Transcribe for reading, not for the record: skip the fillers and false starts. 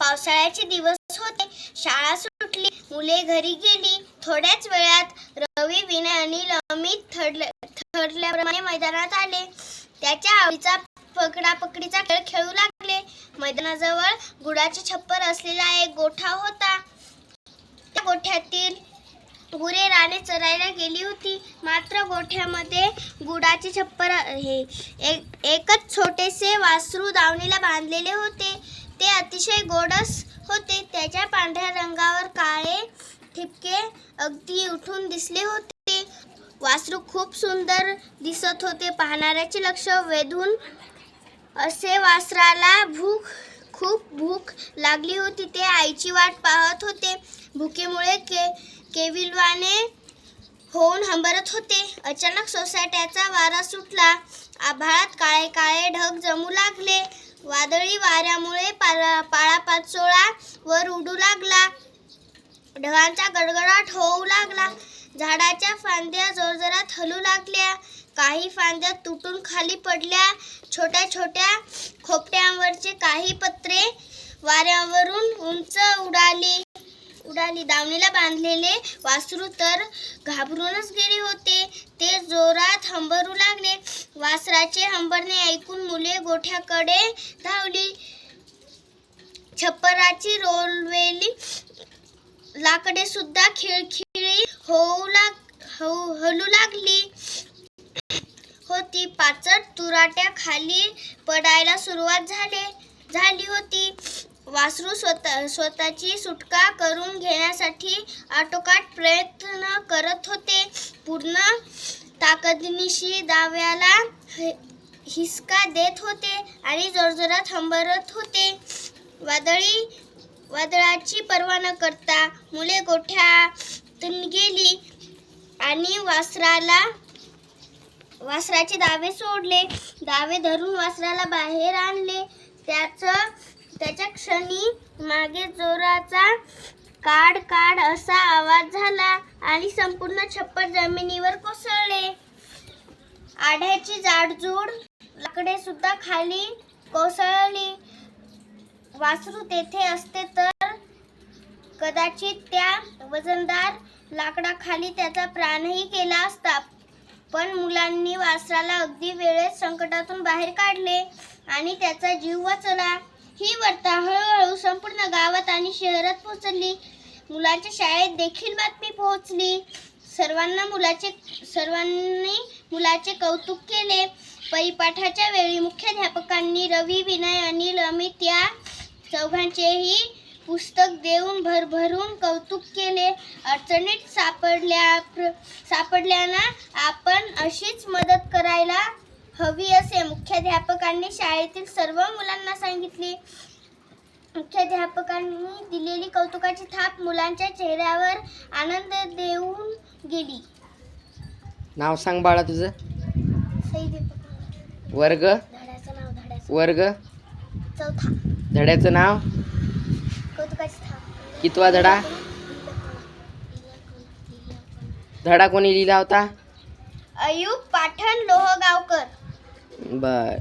पावसाळ्याचे दिवस होते. शाळा सुटली, मुले घरी गेली. थोड्याच वेळात रवी, विनय, अनिल, अमित ठरल्याप्रमाणे मैदानात आले. त्याच्या आवडीचा पकडापकडीचा खेळ खेळू लागले. मैदानाजवळ गुळाचे छप्पर असलेला एक गोठा होता. त्या गोठ्यातील गुरे राने चरायला गेली होती. मात्र गोठ्यामध्ये गुळाचे छप्पर एकच छोटेसे वासरू दावणीला बांधलेले होते. ते अतिशय गोंडस होते. त्याच्या पांढऱ्या रंगावर काळे ठिपके अगदी उठून दिसले होते. वासरू खूप सुंदर दिसत होते. पाहणाऱ्याचे लक्ष वेधून असे वासराला खूप भूक लागली होती. ते आईची वाट पाहत होते. भुकेमुळे केविलवाणे होऊन हंबरत होते. अचानक सोसाट्याचा वारा सुटला. आभाळात काळे काळे ढग जमू लागले. वादळी वाऱ्यामुळे पाळापाचोळा वर उडू लागला. ढगांचा गडगडाट होऊ लागला. झाडाच्या फांद्या जोरजोरात हलू लागल्या. काही फांद्या तुटून खाली पडल्या. छोट्या छोट्या खोपट्यांवरचे काही पत्रे वाऱ्यावरून उंच उडाली. दावणीला बांधलेले वासरू तर घाबरूनच गेले होते. ते जोरात हंबरू लागले. वासराचे हंबरणे ऐकून मुले गोठ्याकडे धावली. छप्पराची रोललेली लाकडे सुद्धा खिळखिळी हलू लागली होती. पाचट तुराट्या खाली पडायला सुरुवात झाली होती. वासरू स्वतःची सुटका करून घेण्यासाठी आटोकाट प्रयत्न करत होते. पूर्ण ताकदीनिशी दाव्याला हिसका देत होते आणि जोरजोरात हंबरत होते. वादळाची पर्वा न करता मुले गोठ्यातून गेली आणि वासराचे दावे सोडले. दावे धरून वासराला बाहेर आणले. त्याच्या क्षणी मागे जोराचा काड काड असा आवाज झाला आणि संपूर्ण छप्पर जमिनीवर कोसळले. आढ्याची जाडजूड लाकडे सुद्धा खाली कोसळली. वासरू तेथे असते तर कदाचित त्या वजनदार लाकडाखाली त्याचा प्राणही गेला असता. पण मुलांनी वासराला अगदी वेळेत संकटातून बाहेर काढले आणि त्याचा जीव वाचला. ही वार्ता हळूहळू संपूर्ण गावात आणि शहरात पोहोचली. मुलांच्या शाळेत देखील बातमी पोहोचली. सर्वांनी मुलाचे कौतुक केले. परिपाठाच्या वेळी मुख्याध्यापकांनी रवी, विनय, अनिल, अमित या चौघांचेही पुस्तक देऊन भरभरून कौतुक केले. अडचणीत सापडल्यानं आपण अशीच मदत करायला हवी असे मुख्याध्यापकांनी शाळेतील सर्व मुलांना सांगितले. मुख्याध्यापकांनी दिलेली कौतुकाची थाप मुलांच्या चेहऱ्यावर आनंद देऊन गेली. नाव सांग बाळा तुझं. वर्ग. वर्ग. चौथा. धड्याचं नाव. कौतुकाची थाप. कितवा धडा. धडा कोणी लिहिला होता. अयूब पाठण लोहगावकर. बर.